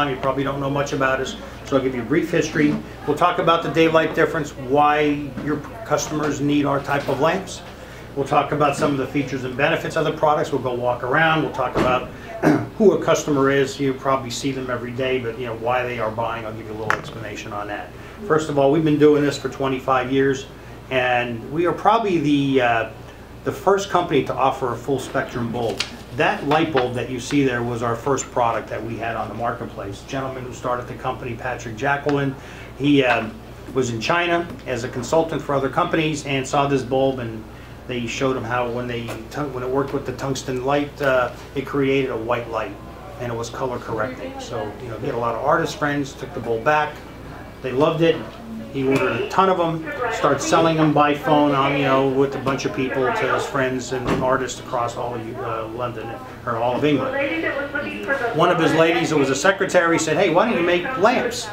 You probably don't know much about us, so I'll give you a brief history. We'll talk about the daylight difference, why your customers need our type of lamps. We'll talk about some of the features and benefits of the products. We'll go walk around. We'll talk about who a customer is. You probably see them every day, but why they are buying. I'll give you a little explanation on that. First of all, we've been doing this for 25 years, and we are probably the first company to offer a full spectrum bulb. That light bulb that you see there was our first product that we had on the marketplace. The gentleman who started the company, Patrick Jacqueline, he was in China as a consultant for other companies and saw this bulb, and they showed him how when it worked with the tungsten light, it created a white light, and it was color correcting. So he had a lot of artist friends, took the bulb back, they loved it. He ordered a ton of them, started selling them by phone on, with a bunch of people to his friends and artists across all of London, or all of England. One of his ladies who was a secretary said, "Hey, why don't you make lamps?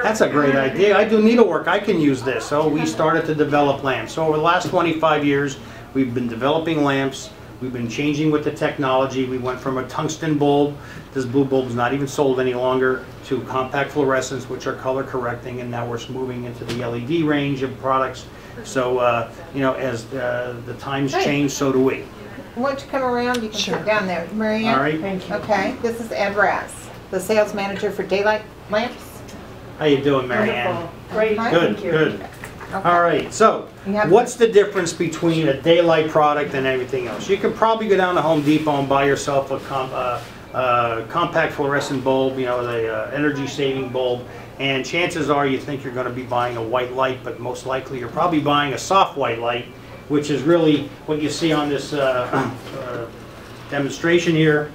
That's a great idea. I do needlework, I can use this." So we started to develop lamps. So over the last 25 years, we've been developing lamps. We've been changing with the technology. We went from a tungsten bulb, this blue bulb is not even sold any longer, to compact fluorescents, which are color correcting, and now we're moving into the LED range of products. So, as the times change, so do we. Why don't you come around? You can sit down there. Marianne? All right. Thank you. Okay, this is Ed Rass, the sales manager for Daylight Lamps. How you doing, Marianne? Wonderful. Great. Good, Thank you. good. Okay. All right, so what's the difference between a daylight product and everything else? You can probably go down to Home Depot and buy yourself a compact fluorescent bulb, the energy saving bulb, and chances are you think you're going to be buying a white light, but most likely you're probably buying a soft white light, which is really what you see on this demonstration here.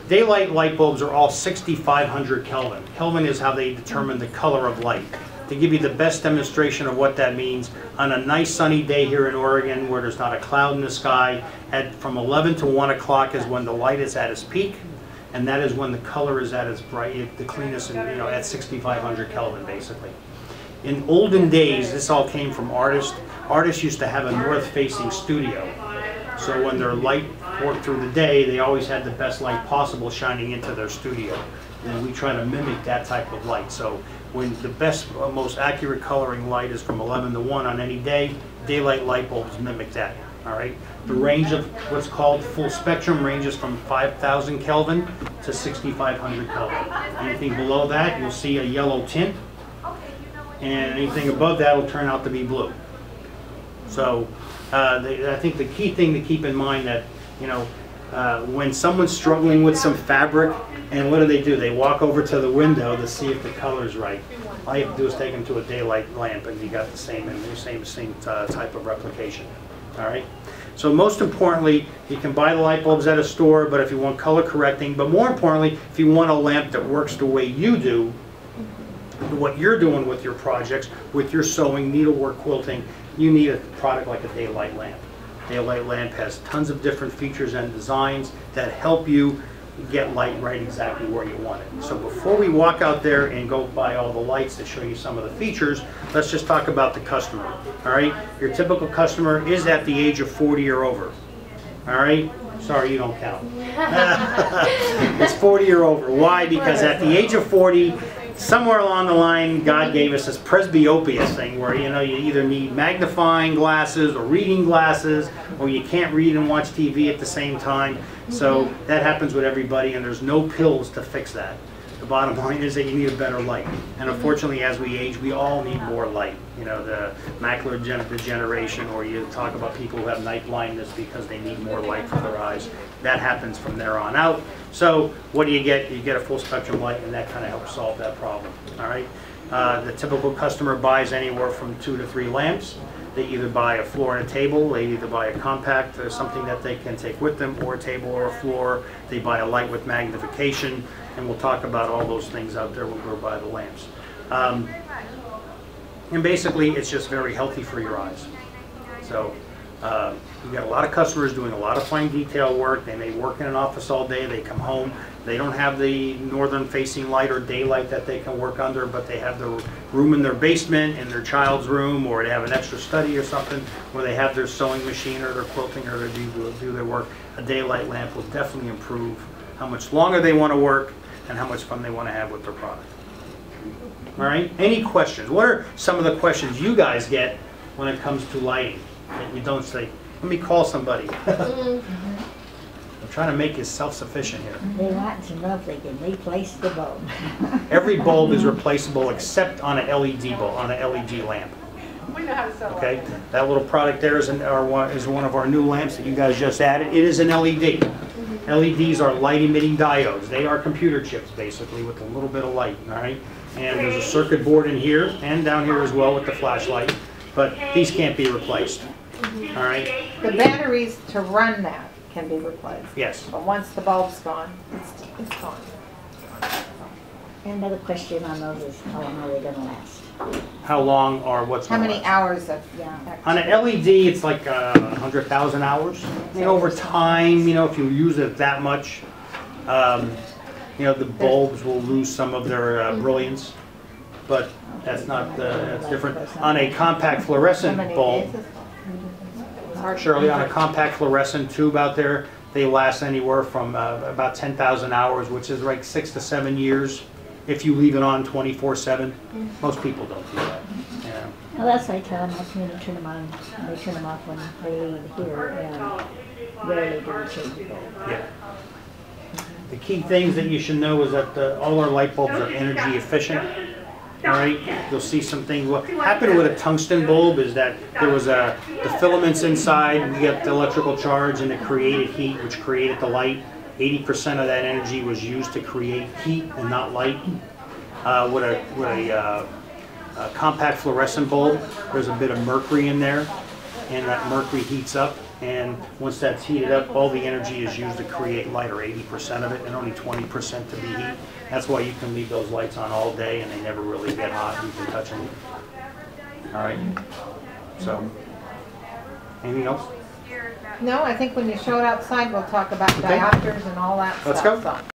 Daylight light bulbs are all 6,500 Kelvin. Kelvin is how they determine the color of light. To give you the best demonstration of what that means, on a nice sunny day here in Oregon where there's not a cloud in the sky, from 11 to 1 o'clock is when the light is at its peak, and that is when the color is at its bright, the cleanest, and at 6,500 Kelvin basically. In olden days, this all came from artists. Artists used to have a north-facing studio, so when their light worked through the day, they always had the best light possible shining into their studio. And we try to mimic that type of light. So when the best, most accurate coloring light is from 11 to 1 on any day, daylight light bulbs mimic that. All right. The range of what's called full spectrum ranges from 5,000 Kelvin to 6,500 Kelvin. Anything below that, you'll see a yellow tint, and anything above that will turn out to be blue. So I think the key thing to keep in mind that when someone's struggling with some fabric, and what do? They walk over to the window to see if the color's right. All you have to do is take them to a daylight lamp, and you got the same type of replication. All right. So most importantly, you can buy the light bulbs at a store, but if you want color correcting, but more importantly, if you want a lamp that works the way you do, what you're doing with your projects, with your sewing, needlework, quilting, you need a product like a daylight lamp. Daylight lamp has tons of different features and designs that help you get light right exactly where you want it. So before we walk out there and go buy all the lights to show you some of the features, let's just talk about the customer. All right, your typical customer is at the age of 40 or over. All right, sorry, you don't count. It's 40 or over. Why? Because at the age of 40, somewhere along the line, God gave us this presbyopia thing where you either need magnifying glasses or reading glasses, or you can't read and watch TV at the same time. So that happens with everybody, and there's no pills to fix that. The bottom line is that you need a better light. And unfortunately, as we age, we all need more light. The macular degeneration, or you talk about people who have night blindness because they need more light for their eyes. That happens from there on out. So what do you get? You get a full spectrum light, and that kind of helps solve that problem. All right. The typical customer buys anywhere from 2 to 3 lamps. They either buy a floor and a table, they either buy a compact, something that they can take with them, or a table or a floor. They buy a light with magnification, and we'll talk about all those things out there when we go buy the lamps. And basically, it's just very healthy for your eyes. So you've got a lot of customers doing a lot of fine detail work. They may work in an office all day, they come home, they don't have the northern facing light or daylight that they can work under, but they have the room in their basement, in their child's room, or they have an extra study or something where they have their sewing machine or their quilting or they do their work. A daylight lamp will definitely improve how much longer they want to work and how much fun they want to have with their product. All right, any questions? What are some of the questions you guys get when it comes to lighting that you don't say, let me call somebody? I'm trying to make you self-sufficient here. They want to know if they can replace the bulb. Every bulb is replaceable except on an LED bulb, on an LED lamp. We know how to sell Okay, that little product there is one of our new lamps that you guys just added. It is an LED. LEDs are light emitting diodes. They are computer chips basically with a little bit of light, all right? And there's a circuit board in here and down here as well with the flashlight, but these can't be replaced, all right? The batteries to run that can be replaced. Yes. But once the bulb's gone, it's gone. Another question on those is how long are they gonna last? How long or what's How gonna many last? hours of, Yeah. On an LED, it's like 100,000 hours. And over time, you know, if you use it that much, you know, the bulbs will lose some of their brilliance. But that's not, that's different. On a compact how fluorescent many bulb, days? Shirley, on a compact fluorescent tube out there, they last anywhere from about 10,000 hours, which is like 6 to 7 years if you leave it on 24/7. Most people don't do that. Yeah. Well, that's what I tell them, I'm gonna turn them on, and they turn them off when they leave here, and rarely do we change the bulb. Yeah. The key things that you should know is that all our light bulbs are energy efficient. All right, you'll see some things. What happened with a tungsten bulb is that there was the filaments inside, you get the electrical charge, and it created heat, which created the light. 80% of that energy was used to create heat and not light. With a compact fluorescent bulb, there's a bit of mercury in there, and that mercury heats up. And once that's heated up, all the energy is used to create light, or 80% of it, and only 20% to be heat. That's why you can leave those lights on all day and they never really get hot. You can touch them. All right. So, anything else? No, I think when you show it outside, we'll talk about Okay. diopters and all that Let's stuff. go. So.